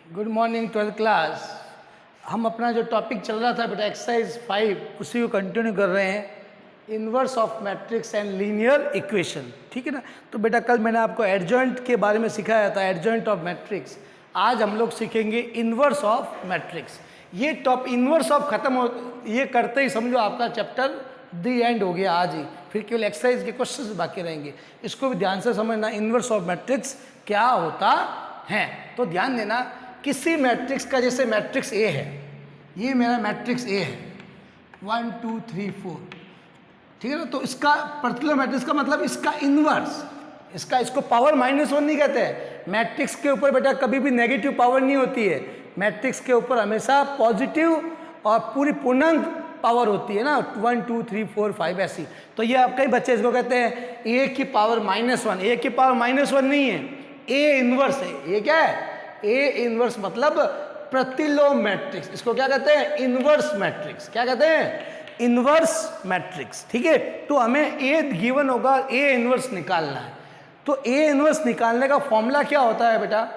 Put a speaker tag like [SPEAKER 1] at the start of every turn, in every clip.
[SPEAKER 1] Good morning 12th class. हम अपना जो टॉपिक चल रहा था बेटा एक्सरसाइज 5 उसी को कंटिन्यू कर रहे हैं, inverse of matrix and linear equation. ठीक है ना। तो बेटा कल मैंने आपको एडजॉइंट के बारे में सिखाया था, एडजॉइंट ऑफ मैट्रिक्स। आज हम लोग सीखेंगे इन्वर्स ऑफ मैट्रिक्स। ये इन्वर्स ऑफ खत्म हो, ये करते ही समझो आपका चैप्टर दी एंड हो गया आज ही। फिर केवल एक्सरसाइज के क्वेश्चन बाकी रहेंगे, इसको भी ध्यान से समझना। इन्वर्स ऑफ मैट्रिक्स क्या होता है, तो ध्यान देना। किसी मैट्रिक्स का, जैसे मैट्रिक्स ए है, ये मेरा मैट्रिक्स ए है 1 2 3 4, ठीक है ना। तो इसका पर्टिकुलर मैट्रिक्स का मतलब इसका इन्वर्स, इसको पावर -1 नहीं कहते हैं। मैट्रिक्स के ऊपर बेटा कभी भी नेगेटिव पावर नहीं होती है, मैट्रिक्स के ऊपर हमेशा पॉजिटिव और पूरी पूर्णांक पावर होती है ना, 1 2 3 4 5 ऐसी। तो ये आप कई बच्चे इसको कहते हैं ए की पावर -1। ए की पावर -1 नहीं है, ए इन्वर्स है। ये क्या है? ए इन्वर्स मतलब प्रतिलोम मैट्रिक्स। इसको क्या कहते हैं? Inverse matrix. क्या कहते हैं? Inverse matrix. ठीक है। तो हमें ए गिवन होगा, ए इन्वर्स निकालना है। तो ए इन्वर्स निकालने का फॉर्मूला क्या होता है बेटा?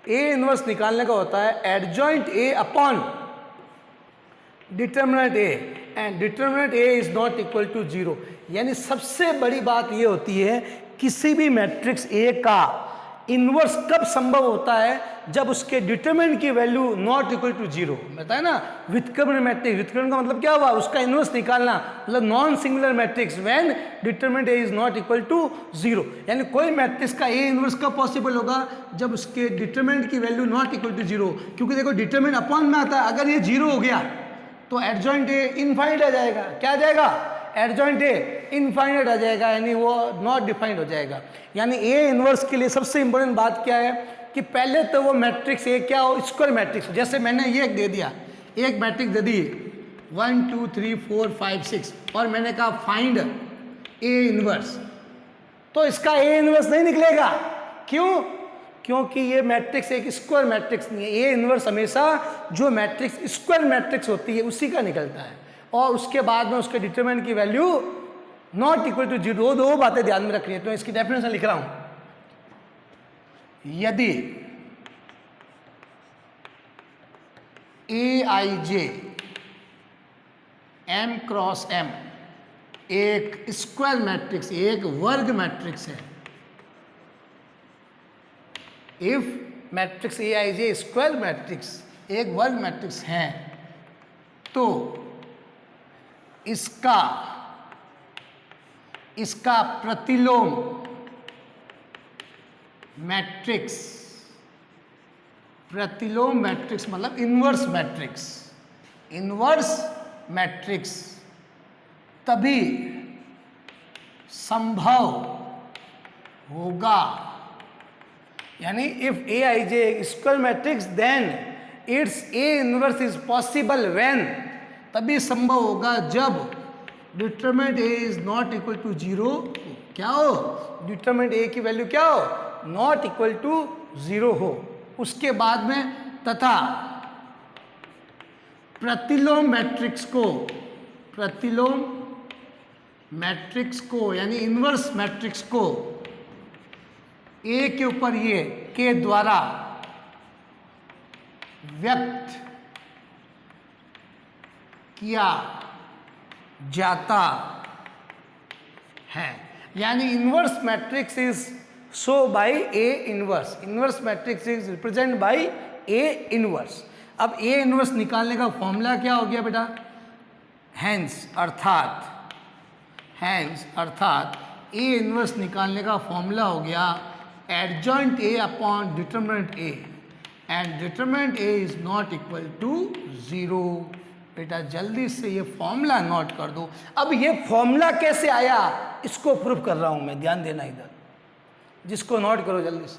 [SPEAKER 1] ए इन्वर्स निकालने का होता है adjoint A upon determinant A, and determinant A is not equal to 0। यानी सबसे बड़ी बात ये होती है, किसी भी मैट्रिक्स ए का इन्वर्स कब संभव होता है? जब उसके डिटरमिनेंट की वैल्यू नॉट इक्वल टू 0। बताया ना, व्युत्क्रमण मैट्रिक्स। व्युत्क्रमण का मतलब क्या हुआ? उसका इन्वर्स निकालना, मतलब non singular matrix when determinant A is not equal to 0। यानी कोई मैट्रिक्स का ए इन्वर्स कब पॉसिबल होगा? जब उसके डिटरमिनेंट की वैल्यू नॉट इक्वल टू 0। क्योंकि देखो डिटरमिनेंट अपॉन में आता है, अगर ये 0 हो गया तो एडजॉइंट ए इनफाइनाइट आ जाएगा। क्या आ जाएगा? एडजॉइंट ए इनफाइनाइट आ जाएगा, यानी वो नॉट डिफाइंड हो जाएगा। यानी ए इन्वर्स के लिए सबसे इंपॉर्टेंट बात क्या है कि पहले तो वो मैट्रिक्स ए क्या हो? स्क्वायर मैट्रिक्स हो। जैसे मैंने ये दे दिया, एक मैट्रिक्स दे दी 1 2 3 4 5 6, और मैंने कहा फाइंड ए इन्वर्स, तो इसका ए इन्वर्स नहीं निकलेगा। क्यों? क्योंकि ये मैट्रिक्स एक स्क्वायर मैट्रिक्स नहीं है। ए इन्वर्स हमेशा जो मैट्रिक्स स्क्वायर मैट्रिक्स होती है उसी का निकलता है, और उसके बाद में उसके डिटरमिनेंट की वैल्यू नॉट इक्वल टू 0। दो बातें ध्यान में रखनी है, तो इसकी डेफिनेशन लिख रहा हूं। यदि ए I J M cross M एक स्क्वायर मैट्रिक्स, एक वर्ग मैट्रिक्स है, if matrix A I J square matrix एक वर्ग मैट्रिक्स है, तो इसका प्रतिलोम मैट्रिक्स, प्रतिलोम मैट्रिक्स मतलब इन्वर्स मैट्रिक्स, इन्वर्स मैट्रिक्स तभी संभव होगा। यानी if A I J square matrix then it's A inverse is possible when, तभी संभव होगा जब determinant A is not equal to 0। क्या हो? डिटरमिनेंट ए की वैल्यू क्या हो? नॉट इक्वल टू 0 हो। उसके बाद में तथा प्रतिलोम मैट्रिक्स को, प्रतिलोम मैट्रिक्स को यानी इन्वर्स मैट्रिक्स को ए के ऊपर ये के द्वारा व्यक्त किया जाता है। यानी inverse matrix is show by A inverse, inverse matrix is represent by A inverse. अब ए इन्वर्स निकालने का फॉर्मूला क्या हो गया बेटा? हैंस अर्थात ए इन्वर्स निकालने का फॉर्मूला हो गया adjoint A upon determinant A, and determinant A is not equal to 0। बेटा जल्दी से ये फॉर्मूला नोट कर दो। अब ये फॉर्मूला कैसे आया इसको प्रूफ कर रहा हूं मैं, ध्यान देना इधर, जिसको नोट करो जल्दी से।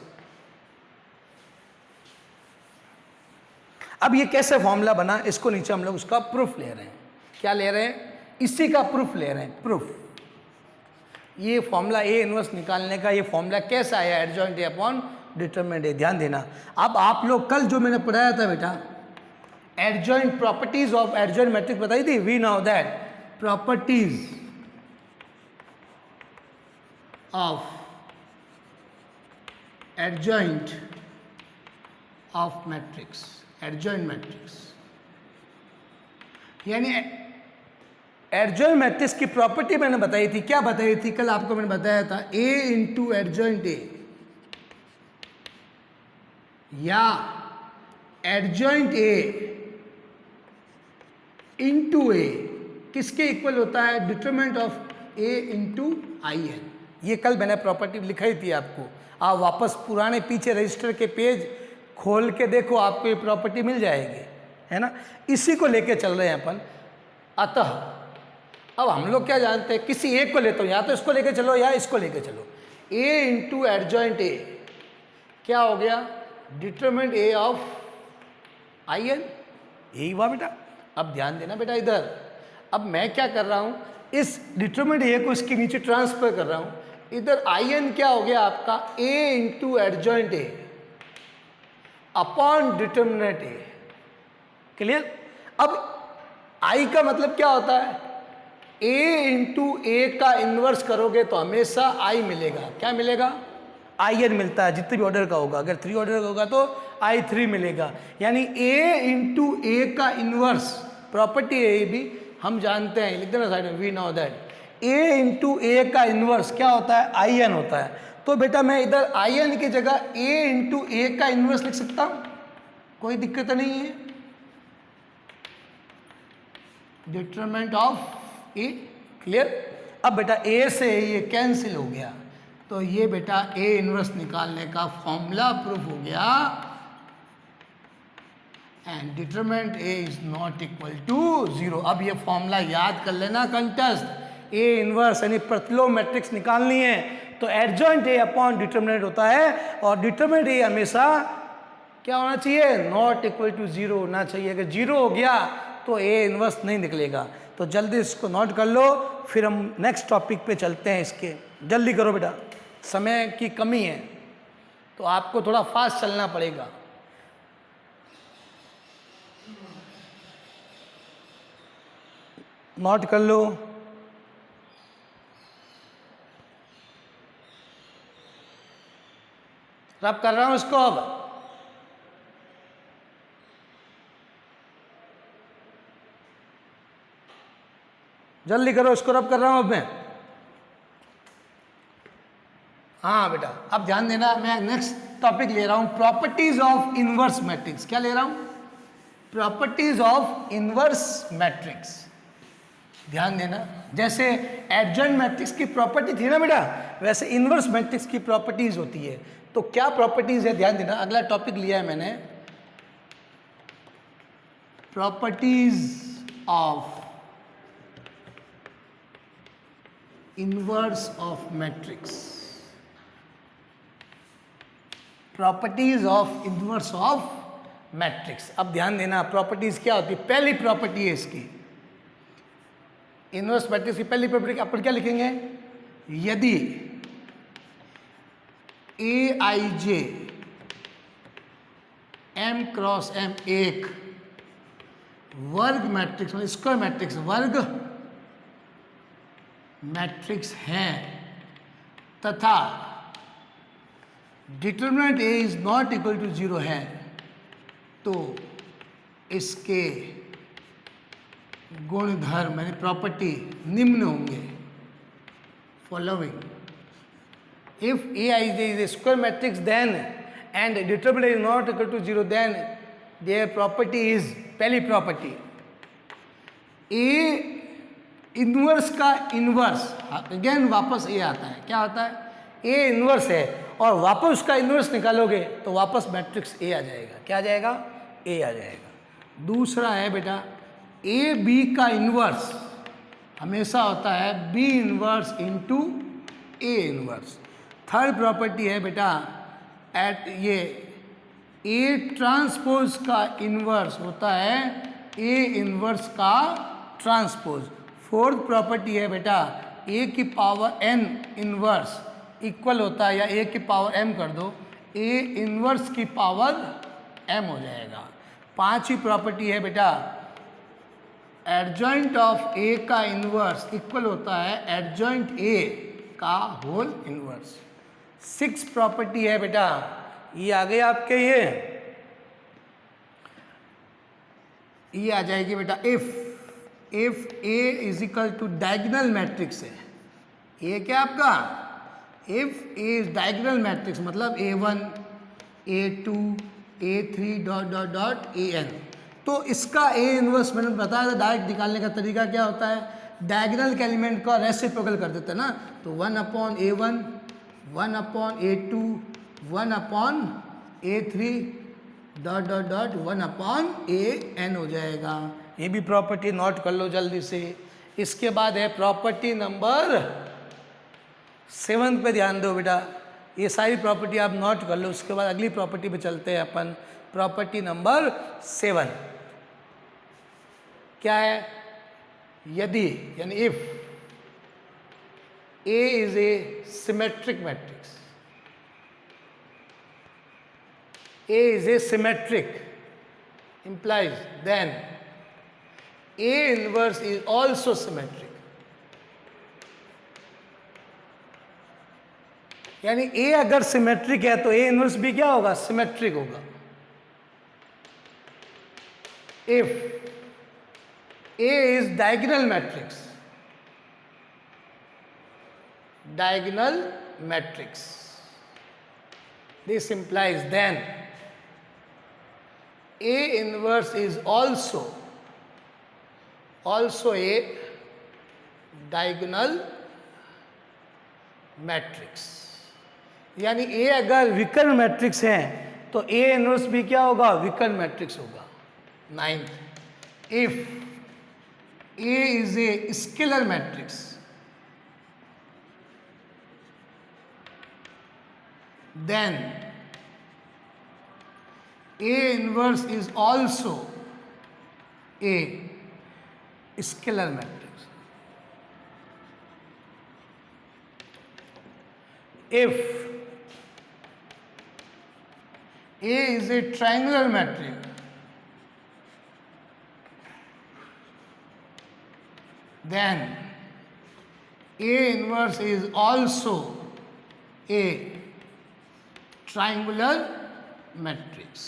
[SPEAKER 1] अब ये कैसे फॉर्मूला बना, इसको नीचे हम लोग उसका प्रूफ ले रहे हैं। क्या ले रहे हैं? इसी का प्रूफ ले रहे हैं, प्रूफ। ये फॉर्मूला ए इन्वर्स निकालने का ये फॉर्मूला कैसे आया? एडजॉइंट ए अपॉन डिटरमिनेंट ए। ध्यान देना। अब आप लोग कल जो मैंने पढ़ाया था बेटा, adjoint properties of adjoint matrix बताई थी। We know that properties of adjoint of matrix, adjoint matrix, यानी एडजॉइंट मैट्रिक्स की प्रॉपर्टी मैंने बताई थी। क्या बताई थी? कल आपको मैंने बताया था ए इंटू एडजॉइंट ए या एडजॉइंट ए इंटू ए किसके इक्वल होता है? Determinant of A into I N. ये कल मैंने प्रॉपर्टी लिखाई थी आपको। आप वापस पुराने पीछे रजिस्टर के पेज खोल के देखो, आपको ये प्रॉपर्टी मिल जाएगी, है ना। इसी को लेके चल रहे हैं अपन। अतः अब हम लोग क्या जानते हैं, किसी एक को लेता हूँ, या तो इसको लेके चलो या इसको लेके चलो। ए इंटू एडजॉइंट ए क्या हो गया? Determinant A of I N. यही हुआ बेटा। अब ध्यान देना बेटा इधर। अब मैं क्या कर रहा हूँ, इस डिटरमिनेंट ए को इसके नीचे ट्रांसफर कर रहा हूँ। इधर आई एन क्या हो गया आपका? A into adjoint A upon determinant A. Clear? अब आई का मतलब क्या होता है? ए इंटू ए का इन्वर्स करोगे तो हमेशा आई मिलेगा। क्या मिलेगा? आई एन मिलता है जितने भी ऑर्डर का होगा। अगर 3 ऑर्डर का होगा तो आई 3 मिलेगा। यानी ए इंटू ए का इन्वर्स प्रॉपर्टी है, ये भी हम जानते हैं, लिख देना साइड में, we know that A into A का इन्वर्स क्या होता है? आई एन होता है। तो बेटा मैं इधर आई एन की जगह ए इंटू ए का इन्वर्स लिख सकता हूँ, कोई दिक्कत नहीं है। Determinant of A. क्लियर? अब बेटा ए से ये कैंसिल हो गया, तो ये बेटा ए इन्वर्स निकालने का फॉर्मूला प्रूफ हो गया। And determinant A is not equal to 0। अब ये फॉर्मूला याद कर लेना कंटेस्ट। ए इन्वर्स यानी प्रतिलोम मैट्रिक्स निकालनी है तो एडजॉइंट ए अपॉन डिटरमिनेंट होता है, और डिटरमिनेंट ए हमेशा क्या होना चाहिए? नॉट इक्वल टू 0 होना चाहिए। अगर 0 हो गया तो ए इन्वर्स नहीं निकलेगा। तो जल्दी इसको नोट कर लो, फिर हम नेक्स्ट टॉपिक पे चलते हैं। इसके जल्दी करो बेटा, समय की कमी है तो आपको थोड़ा फास्ट चलना पड़ेगा। नोट कर लो। रब कर रहा हूं इसको। अब जल्दी करो, इसको रब कर रहा हूं अब मैं। हाँ बेटा, अब ध्यान देना, मैं नेक्स्ट टॉपिक ले रहा हूं, प्रॉपर्टीज ऑफ इनवर्स मैट्रिक्स। क्या ले रहा हूं? Properties of inverse matrix. ध्यान देना, जैसे एडजॉइंट मैट्रिक्स की प्रॉपर्टी थी ना बेटा, वैसे इनवर्स मैट्रिक्स की प्रॉपर्टीज होती है। तो क्या प्रॉपर्टीज है? ध्यान देना, अगला टॉपिक लिया है मैंने, properties of inverse of matrix. Properties of inverse of matrix. अब ध्यान देना, प्रॉपर्टीज क्या होती है? पहली प्रॉपर्टी है इसकी, इनवर्स मैट्रिक्स की पहली प्रॉपर्टी अपन क्या लिखेंगे? यदि ए I J M cross M एक वर्ग मैट्रिक्स, मतलब स्क्वायर मैट्रिक्स, वर्ग मैट्रिक्स है तथा determinant A is not equal to 0 है, तो इसके गुणधर्म यानी प्रॉपर्टी निम्न होंगे, following. If A I J is a square matrix then and determinant is not equal to 0 then there property is, पहली प्रॉपर्टी, ए इनवर्स का इनवर्स, अगेन वापस ए आता है। क्या आता है? ए इनवर्स है और वापस उसका इनवर्स निकालोगे तो वापस मैट्रिक्स ए आ जाएगा। क्या आ जाएगा? ए आ जाएगा। दूसरा है बेटा, ए बी का इनवर्स हमेशा होता है B inverse into A inverse. Third property है बेटा, एट ये ए ट्रांसपोज का इनवर्स होता है ए इनवर्स का ट्रांसपोज। फोर्थ प्रॉपर्टी है बेटा, ए की पावर एन इनवर्स इक्वल होता है, या ए की पावर एम कर दो, ए इनवर्स की पावर एम हो जाएगा। पांचवी प्रॉपर्टी है बेटा, एडजॉइंट ऑफ ए का इनवर्स इक्वल होता है एडजॉइंट ए का होल इनवर्स। सिक्स प्रॉपर्टी है बेटा, ये आ गए आपके, ये ये आ जाएगी बेटा if A is equal to diagonal matrix है, ये क्या आपका, if A is diagonal matrix मतलब A1 A2 A3 dot dot dot AN, तो इसका A इनवर्स मैंने बताया था डायरेक्ट निकालने का तरीका क्या होता है, डायगोनल के एलिमेंट का रेसिप्रोकल कर देते हैं ना, तो 1/A1 1/A2 1/A3 dot dot dot 1/AN हो जाएगा। ये भी प्रॉपर्टी नोट कर लो जल्दी से। इसके बाद है प्रॉपर्टी नंबर 7 पे ध्यान दो बेटा, ये सारी प्रॉपर्टी आप नोट कर लो, उसके बाद अगली प्रॉपर्टी पे चलते हैं अपन। प्रॉपर्टी नंबर 7 क्या है, यदि यानी if A is a symmetric matrix, A is a symmetric implies then A inverse is also symmetric, यानी A अगर सिमेट्रिक है तो A इनवर्स भी क्या होगा, सिमेट्रिक होगा। If A is diagonal matrix, this implies then A inverse is also a diagonal matrix, यानी A अगर विकर्ण मैट्रिक्स है तो A इनवर्स भी क्या होगा, विकर्ण मैट्रिक्स होगा। 9th, if A is a scalar matrix, then A inverse is also a scalar matrix. If A is a triangular matrix, then A inverse is also a triangular matrix,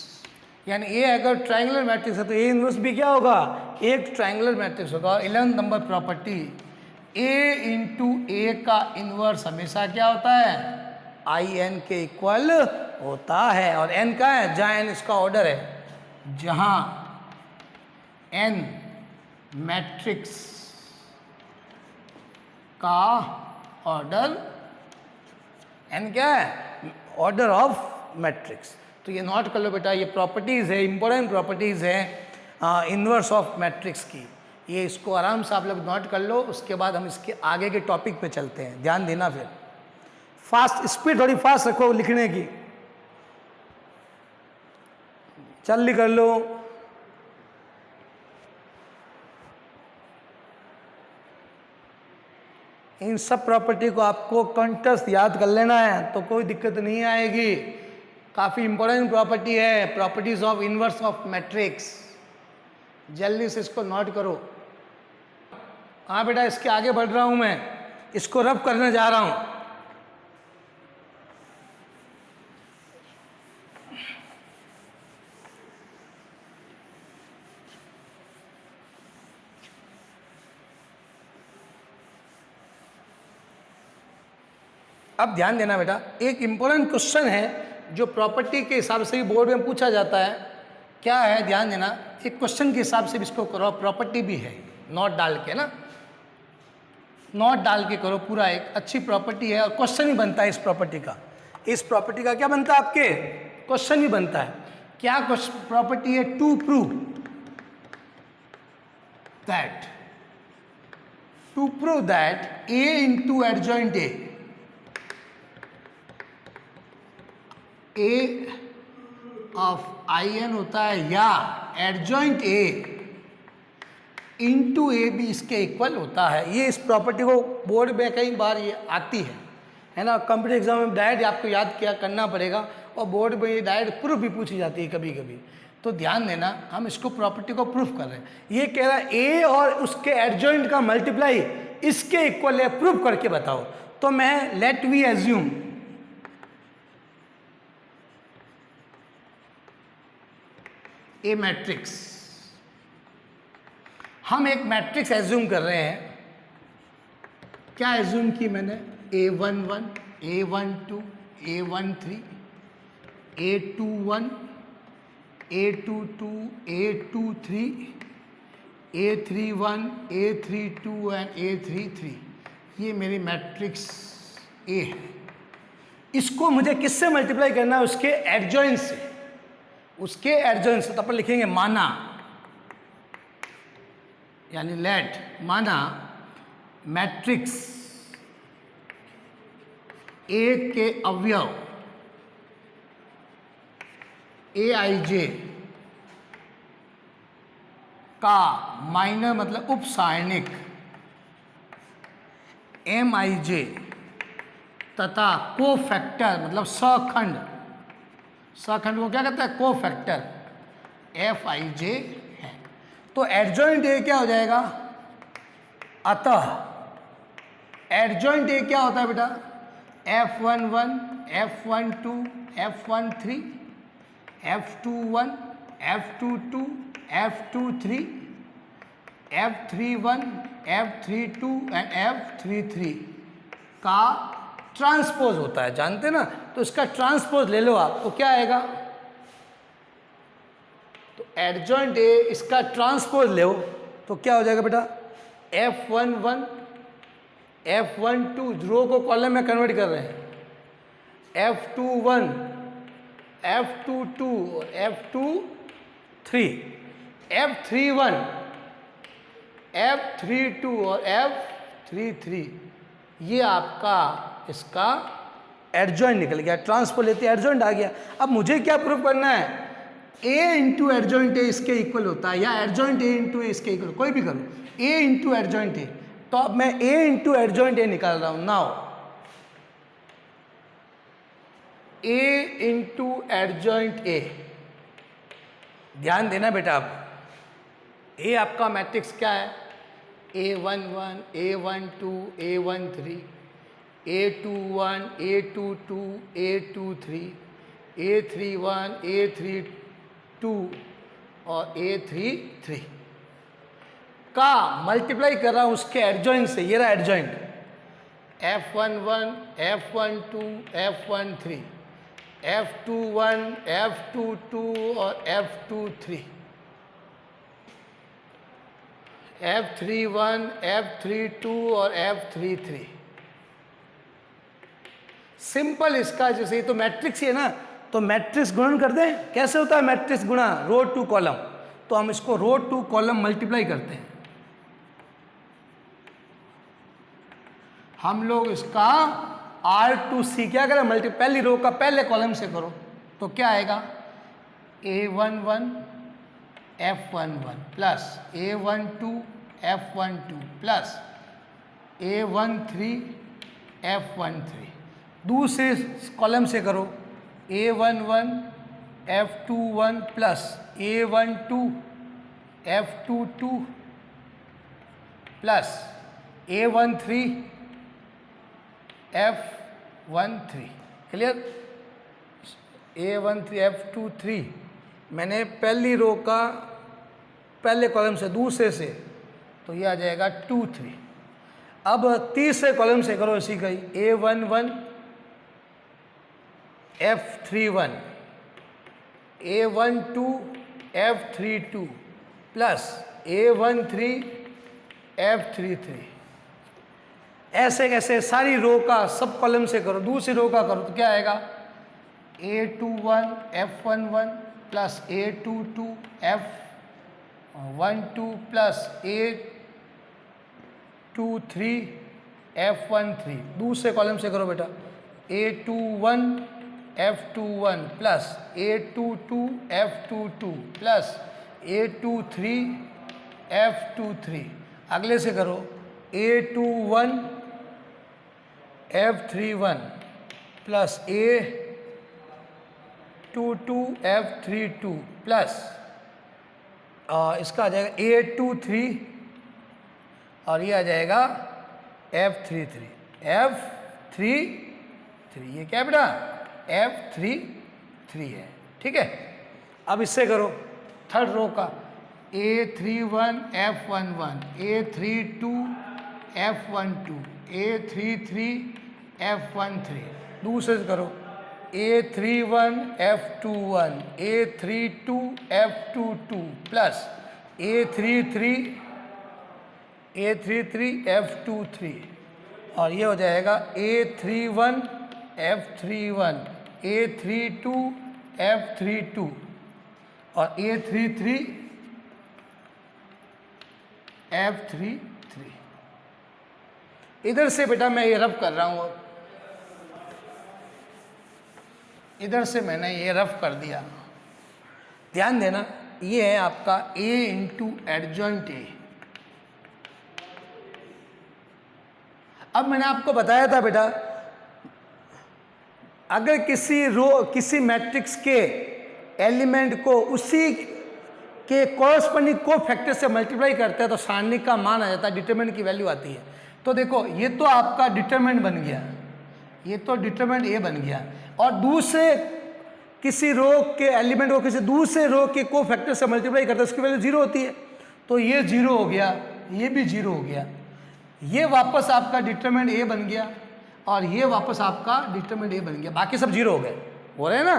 [SPEAKER 1] यानी A अगर triangular matrix है तो A inverse भी क्या होगा, एक triangular matrix होगा। 11 number property, A into A का इनवर्स हमेशा क्या होता है, IN के इक्वल होता है। और N का है, जहाँ N इसका ऑर्डर है, जहाँ N मैट्रिक्स का ऑर्डर, N क्या है, ऑर्डर ऑफ मैट्रिक्स। तो ये नोट कर लो बेटा, ये प्रॉपर्टीज़ है, इंपॉर्टेंट प्रॉपर्टीज़ है इन्वर्स ऑफ मैट्रिक्स की, ये इसको आराम से आप लोग नोट कर लो। उसके बाद हम इसके आगे के टॉपिक पे चलते हैं, ध्यान देना। फिर फास्ट स्पीड थोड़ी फास्ट रखो लिखने की, जल्दी कर लो। इन सब प्रॉपर्टी को आपको कंटस्ट याद कर लेना है तो कोई दिक्कत नहीं आएगी। काफ़ी इंपॉर्टेंट प्रॉपर्टी है, properties of inverse of matrix, जल्दी से इसको नोट करो। हाँ बेटा, इसके आगे बढ़ रहा हूँ मैं, इसको रब करने जा रहा हूँ। अब ध्यान देना बेटा, एक इंपॉर्टेंट क्वेश्चन है जो प्रॉपर्टी के हिसाब से भी बोर्ड में पूछा जाता है। क्या है, ध्यान देना, एक क्वेश्चन के हिसाब से भी इसको करो, प्रॉपर्टी भी है, नोट डाल के ना, नोट डाल के करो पूरा। एक अच्छी प्रॉपर्टी है और क्वेश्चन भी बनता है इस प्रॉपर्टी का। इस प्रॉपर्टी का क्या बनता है, आपके क्वेश्चन भी बनता है। क्या प्रॉपर्टी है, to prove that A into adjoint A of IN होता है या एडजॉइंट A इंटू A भी इसके इक्वल होता है। ये इस प्रॉपर्टी को बोर्ड में कई बार ये आती है ना, कंप्यूटर एग्जाम में डायरेक्ट आपको याद क्या करना पड़ेगा, और बोर्ड में ये डायरेक्ट प्रूफ भी पूछी जाती है कभी कभी। तो ध्यान देना, हम इसको प्रॉपर्टी को प्रूफ कर रहे हैं। ये कह रहा है A और उसके एडजॉइंट का मल्टीप्लाई इसके इक्वल है, प्रूफ करके बताओ। तो मैं let we assume A matrix हम एक मैट्रिक्स एज्यूम कर रहे हैं। क्या एज्यूम की मैंने? A11, A12, A13, A21, A22, A23, A31, A32 and A33। ये मेरी मैट्रिक्स ए है। इसको मुझे किससे मल्टीप्लाई करना है? उसके एडजॉइंट से। उसके एडजॉइंट से तो अपन लिखेंगे माना, यानी लेट माना मैट्रिक्स ए के अवयव Aij का माइनर मतलब उपसारणिक Mij तथा कोफैक्टर मतलब सखंड, सखंड को क्या कहता है? कोफैक्टर Fij है। तो एडजॉइंट ए क्या हो जाएगा? अतः एडजॉइंट ए क्या होता है बेटा? F11, F12, F13, F21, F22, F23, F31, F32 and F33 का ट्रांसपोज होता है। जानते ना? तो इसका ट्रांसपोज ले लो आप, तो क्या आएगा? तो एडजॉइंट ए इसका ट्रांसपोज ले तो क्या हो जाएगा बेटा? F11, F12 रो को कॉलम में कन्वर्ट कर रहे हैं, F21, F22 और F23, F31, F32 और F33। ये आपका इसका एडजॉइंट निकल गया। ट्रांसपोज लेते एडजॉइंट आ गया। अब मुझे क्या प्रूफ करना है? ए इंटू एडजॉइंट ए इसके इक्वल होता है, या एडजॉइंट ए इंटू ए इसके इक्वल, कोई भी करो, ए इंटू एडजॉइंट ए। तो अब मैं ए इंटू एडजॉइंट ए निकाल रहा हूं। नाउ ए इंटू एडजॉइंट ए, ध्यान देना बेटा। आप ए आपका मैट्रिक्स क्या है? A11, A12, A13, A21, A22, A23, A31, A32 और A33 का मल्टीप्लाई कर रहा हूं उसके एडजॉइंट से। ये रहा adjoint F11, F12, F13, F21, F22 और F23, F31, F32 और F33। सिंपल इसका जैसे, ये तो मैट्रिक्स ही है ना, तो मैट्रिक्स गुणन कर दें। कैसे होता है मैट्रिक्स गुणा? रो टू कॉलम। तो हम इसको रो टू कॉलम मल्टीप्लाई करते हैं। हम लोग इसका R2C क्या करें? पहली रो का पहले कॉलम से करो, तो क्या आएगा? A11, F11 plus A12, F12 plus A13, F13। दूसरे कॉलम से करो, A11, F21 plus A12, F22 plus A13, F13। Clear? A13, F23 मैंने पहली रो का पहले कॉलम से, दूसरे से, तो ये आ जाएगा 2, 3। अब तीसरे कॉलम से करो इसी का ही, A11, F31, A12, F32 plus A13, F33। ऐसे कैसे सारी रो का सब कॉलम से करो, दूसरी रो का करो, तो क्या आएगा? A21, F11 plus A22, F12 plus A23, F13। दूसरे कॉलम से करो बेटा, A21, F21 plus A22, F22 plus A23, F23। अगले से करो, A21, F31 plus A22, F32 plus इसका आ जाएगा A23 और ये आ जाएगा F33। ये क्या है बेटा? F33 है। ठीक है? अब इससे करो थर्ड रो का, A31 F11, A32 F12, A33 F13, दूसरे से करो A31 F21, A32 F22 plus A33 F23 और ये हो जाएगा A31 F31, A32 F32 और A33 F33। इधर से बेटा मैं ये रफ कर रहा हूँ, इधर से मैंने ये रफ कर दिया। ध्यान देना, ये है आपका A इंटू एडजॉइंट A। अब मैंने आपको बताया था बेटा, अगर किसी मैट्रिक्स के एलिमेंट को उसी के कॉरस्पॉन्डिंग कोफैक्टर से मल्टीप्लाई करते हैं तो सारणिक का मान आ जाता है, डिटरमिनेंट की वैल्यू आती है। तो देखो ये तो आपका डिटरमिनेंट बन गया, ये तो डिटरमिनेंट A बन गया, और दूसरे किसी रो के एलिमेंट को किसी दूसरे रो के कोफैक्टर से मल्टीप्लाई करते हैं उसकी वैल्यू 0 होती है। तो ये 0 हो गया, ये भी 0 हो गया, ये वापस आपका डिटरमिनेंट A बन गया और ये वापस आपका डिटरमिनेंट A बन गया, बाकी सब 0 हो गए। हो रहे हैं ना?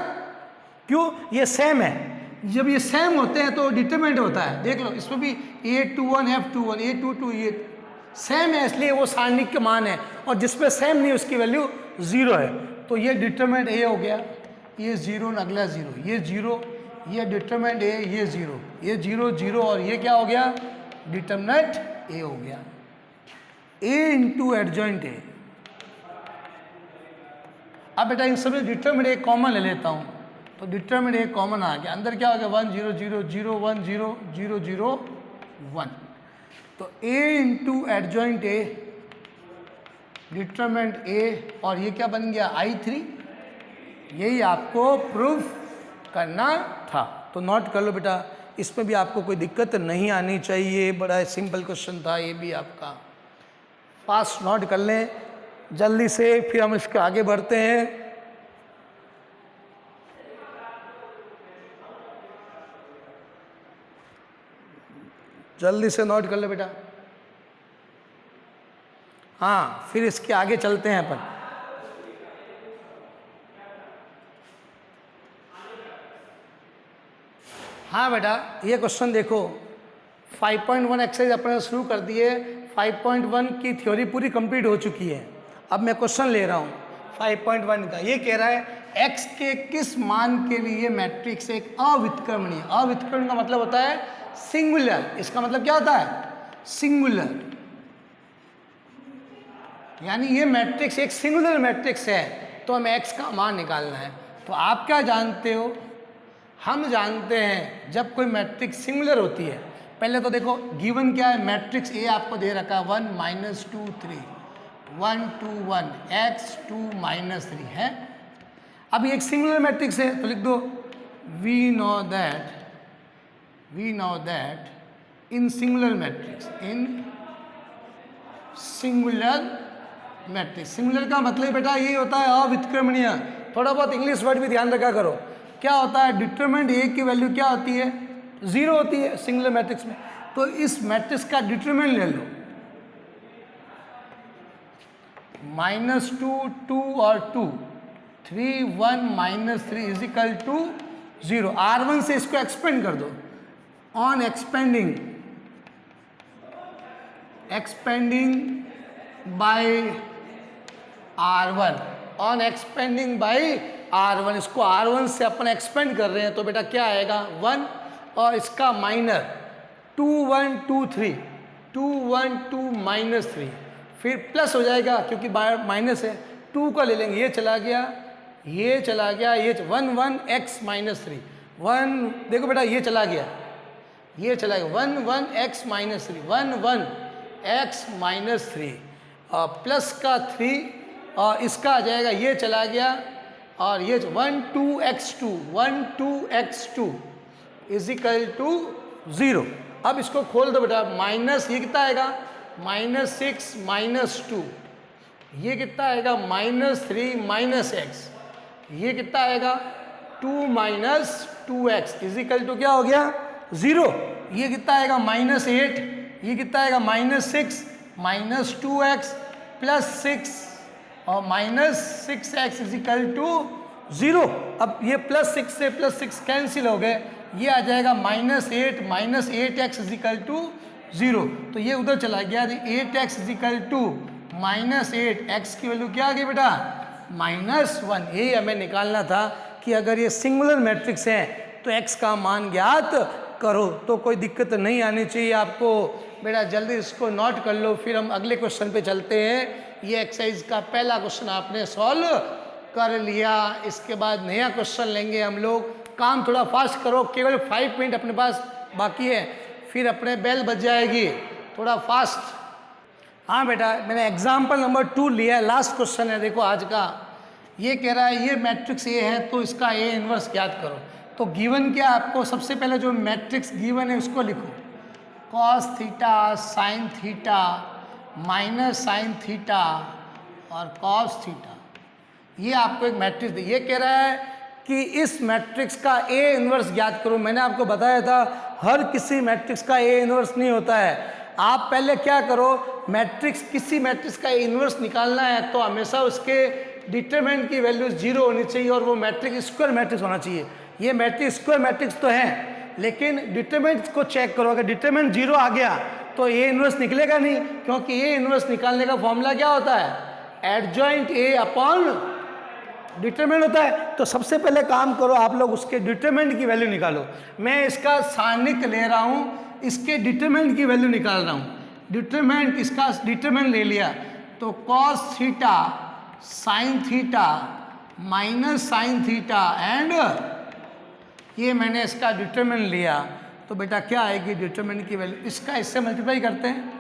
[SPEAKER 1] क्यों? ये सेम है। जब ये सेम होते हैं तो डिटरमिनेंट होता है। देख लो इसमें भी A21 F21, A22 ये सेम है, इसलिए वो सारणिक के मान है, और जिसमें सेम नहीं उसकी वैल्यू 0 है। तो ये डिटरमिनेंट A हो गया, ये 0 अगला 0, ये 0, ये डिटरमिनेंट A, ये 0, ये 0 0 और ये क्या हो गया? डिटरमिनेंट A हो गया। A into adjoint A। अब बेटा इन सब डिटरमिनेंट A कॉमन ले लेता हूँ, तो डिटरमिनेंट A कॉमन आ गया। अंदर क्या हो गया? 1 0 0 0 1 0 0 0 1। तो A into adjoint A, determinant A, और ये क्या बन गया? I3। यही आपको प्रूफ करना था। तो नोट कर लो बेटा, इसमें भी आपको कोई दिक्कत नहीं आनी चाहिए, बड़ा सिंपल क्वेश्चन था ये भी आपका। फास्ट नोट कर लें जल्दी से, फिर हम इसके आगे बढ़ते हैं। जल्दी से नोट कर ले बेटा। हाँ, फिर इसके आगे चलते हैं अपन। हाँ बेटा, ये क्वेश्चन देखो, 5.1 एक्सरसाइज अपने शुरू कर दिए। 5.1 की थ्योरी पूरी कंप्लीट हो चुकी है। अब मैं क्वेश्चन ले रहा हूँ 5.1 का। ये कह रहा है x के किस मान के लिए मैट्रिक्स एक अवितक्रमणीय। अवितक्रमण का मतलब होता है सिंगुलर। इसका मतलब क्या होता है? सिंगुलर। यानी ये मैट्रिक्स एक सिंगुलर मैट्रिक्स है, तो हमें x का मान निकालना है। तो आप क्या जानते हो? हम जानते हैं जब कोई मैट्रिक्स सिंगुलर होती है, पहले तो देखो गिवन क्या है, मैट्रिक्स A आपको दे रखा है 1 -2 3 1 2 1 x 2 -3 है। अब ये एक सिंगुलर मैट्रिक्स है, तो लिख दो we know that in singular matrix, in singular matrix. Singular का मतलब बेटा यही होता है अवितक्रमणीय। थोड़ा बहुत इंग्लिश वर्ड भी ध्यान रखा करो। क्या होता है? डिटरमिनेंट A की वैल्यू क्या होती है? 0 होती है सिंगुलर मैट्रिक्स में। तो इस मैट्रिक्स का डिटरमिनेंट ले लो, -2 2 और 2 3 1 -3 इज इक्वल टू 0। R1 से इसको एक्सपेंड कर दो। On expanding by R1, on expanding by R1, इसको R1 से अपन एक्सपेंड कर रहे हैं, तो बेटा क्या आएगा? 1, और इसका माइनर 2 1 2 3 2 1 2 -3, फिर प्लस हो जाएगा क्योंकि माइनस है। 2 का ले लेंगे, ये चला गया, ये चला गया, ये 1 1 x -3 1। देखो बेटा ये चला गया, ये चला गया 1 1 x -3 1 1 x -3, और प्लस का 3, और इसका आ जाएगा, ये चला गया, और ये 1 2 x2 1 2 x2 is equal to 0। अब इसको खोल दो बेटा, माइनस ये कितना आएगा? -6 -2, ये कितना आएगा? -3 -x, ये कितना आएगा? 2 -2x इज इक्वल टू क्या हो गया? 0। ये कितना आएगा -8, ये कितना आएगा -6, -2x प्लस 6 और -6x इज इक्वल टू 0। अब ये +6 से +6 कैंसिल हो गए, ये आ जाएगा -8 -8x इज इक्वल टू 0। तो ये उधर चला गया, 8x is equal to -8, x की वैल्यू क्या आ गई बेटा -1। यही हमें निकालना था कि अगर ये सिंगुलर मैट्रिक्स है तो x का मान ज्ञात करो। तो कोई दिक्कत नहीं आनी चाहिए आपको बेटा, जल्दी इसको नोट कर लो, फिर हम अगले क्वेश्चन पे चलते हैं। ये एक्सरसाइज का पहला क्वेश्चन आपने सॉल्व कर लिया, इसके बाद नया क्वेश्चन लेंगे हम लोग। काम थोड़ा फास्ट करो, केवल 5 मिनट अपने पास बाकी है, फिर अपने बेल बज जाएगी, थोड़ा फास्ट। हाँ बेटा, मैंने एग्जाम्पल नंबर 2 लिया है, लास्ट क्वेश्चन है देखो आज का। ये कह रहा है ये मैट्रिक्स ए है तो इसका ए इन्वर्स ज्ञात करो। तो गिवन क्या आपको, सबसे पहले जो मैट्रिक्स गिवन है उसको लिखो, cos theta sine theta minus sine theta और कॉस थीटा। ये आपको एक मैट्रिक्स ये कह रहा है कि इस मैट्रिक्स का ए इन्वर्स ज्ञात करो। मैंने आपको बताया था हर किसी मैट्रिक्स का ए इन्वर्स नहीं होता है। आप पहले क्या करो, मैट्रिक्स किसी मैट्रिक्स का ए इन्वर्स निकालना है तो हमेशा उसके डिटरमिनेंट की वैल्यू 0 होनी चाहिए और वो मैट्रिक्स स्क्वायर मैट्रिक्स होना चाहिए। ये मैट्रिक्स स्क्वायर मैट्रिक्स तो है, लेकिन डिटरमिनेंट को चेक करो, अगर डिटरमिनेंट 0 आ गया तो ए इन्वर्स निकलेगा नहीं, क्योंकि ए इन्वर्स निकालने का फॉर्मूला क्या होता है, एडजॉइंट ए अपॉन डिटरमिनेंट होता है। तो सबसे पहले काम करो आप लोग, उसके डिटरमिनेंट की वैल्यू निकालो। मैं इसका सानिक ले रहा हूँ, इसके डिटरमिनेंट की वैल्यू निकाल रहा हूँ। डिटरमिनेंट, इसका डिटरमिनेंट ले लिया तो cos theta sine theta minus sine theta and ये मैंने इसका डिटरमिनेंट लिया। तो बेटा क्या आएगी डिटरमिनेंट की वैल्यू, इसका इससे मल्टीप्लाई करते हैं,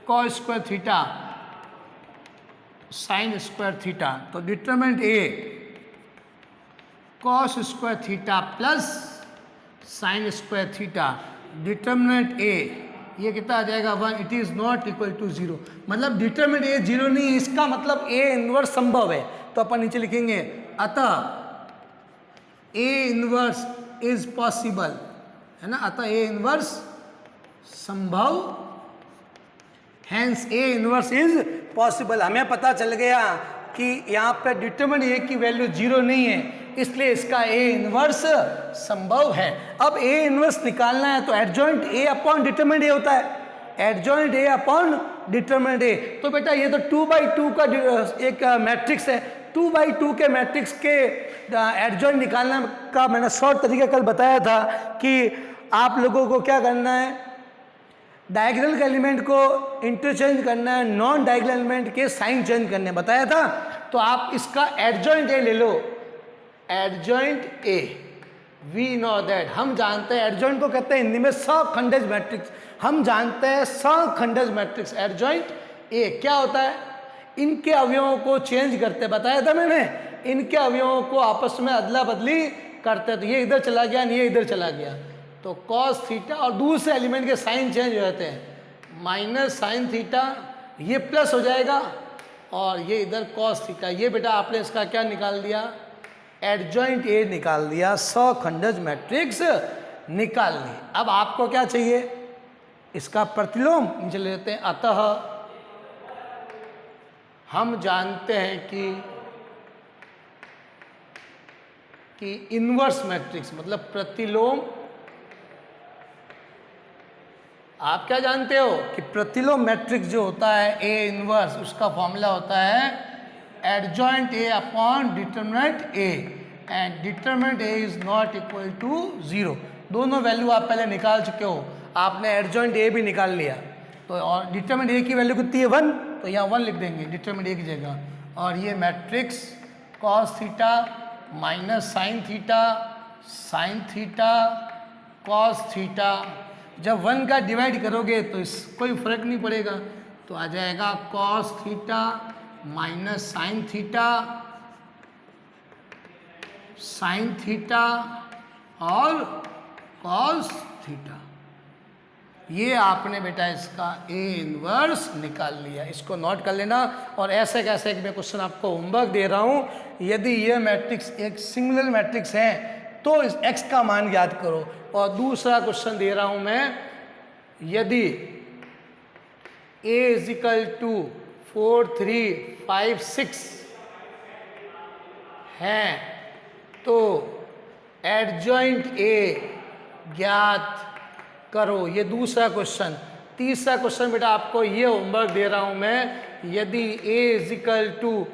[SPEAKER 1] cos square theta sine square theta. तो determinant A cos square theta plus sine square theta, determinant A ये कितना आ जाएगा 1, it is not equal to 0। मतलब डिटरमिनेंट ए 0 नहीं है, इसका मतलब ए इन्वर्स संभव है। तो अपन नीचे लिखेंगे अतः ए इन्वर्स इज पॉसिबल, है ना, अतः ए इन्वर्स संभव, hence A inverse is possible. हमें पता चल गया कि यहाँ पे डिटरमिनेंट ए की वैल्यू 0 नहीं है, इसलिए इसका ए इन्वर्स संभव है। अब ए इन्वर्स निकालना है तो एडजॉइंट ए अपॉन डिटरमिनेंट ए होता है, एडजॉइंट ए अपॉन डिटरमिनेंट ए। तो बेटा ये तो 2/2 का एक मैट्रिक्स है, 2/2 के मैट्रिक्स के एडजॉइंट निकालने का मैंने शॉर्ट तरीका कल बताया था कि आप लोगों को क्या करना है, डायगोनल के एलिमेंट को इंटरचेंज करना है, नॉन डायगोनल एलिमेंट के साइन चेंज करने बताया था। तो आप इसका एडजॉइंट ए ले लो, adjoint A, we know that, हम जानते हैं एडजॉइंट को कहते हैं हिंदी में सखंडज मैट्रिक्स। हम जानते हैं सखंडज मैट्रिक्स एडजॉइंट ए क्या होता है, इनके अवयवों को चेंज करते, बताया था मैंने, इनके अवयवों को आपस में अदला बदली करते। तो ये इधर चला गया, ये इधर चला गया, तो कॉस थीटा और दूसरे एलिमेंट के साइन चेंज हो जाते हैं, माइनस साइन थीटा, ये प्लस हो जाएगा और ये इधर कॉस थीटा। ये बेटा आपने इसका क्या निकाल दिया, एडजॉइंट ए निकाल दिया, सखंडज मैट्रिक्स निकाल ली। अब आपको क्या चाहिए, इसका प्रतिलोम नीचे ले लेते हैं। अतः हम जानते हैं कि इन्वर्स मैट्रिक्स मतलब प्रतिलोम, आप क्या जानते हो कि प्रतिलोम मैट्रिक्स जो होता है ए इन्वर्स, उसका फॉर्मूला होता है adjoint A upon determinant A, and determinant A is not equal to 0। दोनों वैल्यू आप पहले निकाल चुके हो, आपने एडजॉइंट ए भी निकाल लिया। तो और डिटरमिनेंट ए की वैल्यू कितनी है 1, तो यहाँ 1 लिख देंगे डिटरमिनेंट ए की जगह। और ये matrix cos theta minus sine theta cos theta, जब 1 का डिवाइड करोगे तो इस कोई फर्क नहीं पड़ेगा, तो आ जाएगा cos theta minus sine theta और कॉस थीटा। ये आपने बेटा इसका ए इन्वर्स निकाल लिया, इसको नोट कर लेना। और ऐसे कैसे मैं क्वेश्चन आपको होमवर्क दे रहा हूँ, यदि ये मैट्रिक्स एक सिंगुलर मैट्रिक्स है तो इस x का मान ज्ञात करो। और दूसरा क्वेश्चन दे रहा हूं मैं, यदि a इज इक्वल टू 4 3 5 6 है तो एडजॉइंट a ज्ञात करो। ये दूसरा क्वेश्चन। तीसरा क्वेश्चन बेटा आपको ये होमवर्क दे रहा हूं मैं, यदि a इज इक्वल टू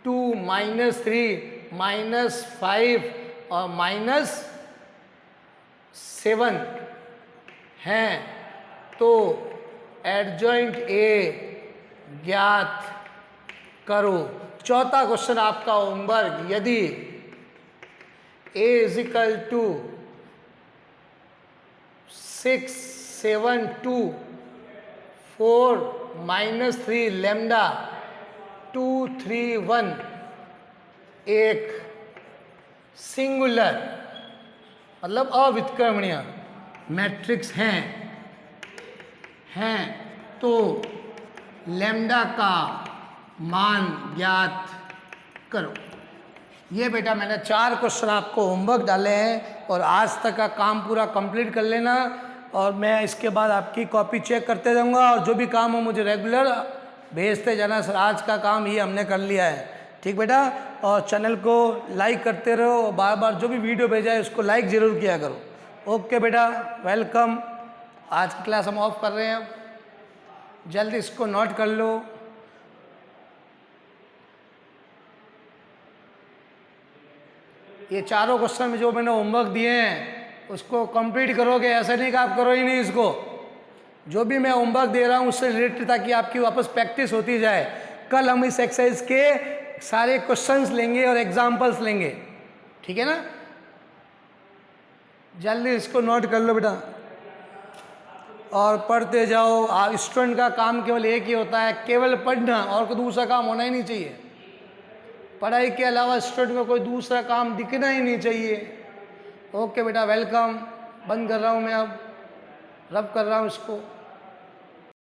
[SPEAKER 1] 2 -3 -5 और -7 हैं तो एडजॉइंट a ज्ञात करो। चौथा क्वेश्चन आपका होमवर्क, यदि a is equal to 6 7 2 4 -3 lambda 2 3 1 एक सिंगुलर मतलब अविकर्मणीय मैट्रिक्स हैं तो लैम्डा का मान ज्ञात करो। ये बेटा मैंने 4 क्वेश्चन आपको होमवर्क डाले हैं और आज तक का काम पूरा कंप्लीट कर लेना और मैं इसके बाद आपकी कॉपी चेक करते जाऊंगा और जो भी काम हो मुझे रेगुलर भेजते जाना। सर आज का काम ये हमने कर लिया है, ठीक बेटा। और चैनल को लाइक करते रहो और बार बार जो भी वीडियो भेजा है उसको लाइक ज़रूर किया करो। ओके बेटा, वेलकम। आज की क्लास हम ऑफ कर रहे हैं, अब जल्दी इसको नोट कर लो। ये चारों क्वेश्चन में जो मैंने होमवर्क दिए हैं उसको कंप्लीट करोगे, ऐसा नहीं कि आप करो ही नहीं इसको। जो भी मैं होमवर्क दे रहा हूँ उससे रिलेटेड, ताकि आपकी वापस प्रैक्टिस होती जाए। कल हम इस एक्सरसाइज के सारे क्वेश्चंस लेंगे और एग्जाम्पल्स लेंगे, ठीक है ना। जल्दी इसको नोट कर लो बेटा और पढ़ते जाओ। स्टूडेंट का काम केवल एक ही होता है, केवल पढ़ना, और कोई दूसरा काम होना ही नहीं चाहिए। पढ़ाई के अलावा स्टूडेंट को कोई दूसरा काम दिखना ही नहीं चाहिए। ओके बेटा, वेलकम। बंद कर रहा हूँ मैं, अब रब कर रहा हूँ इसको।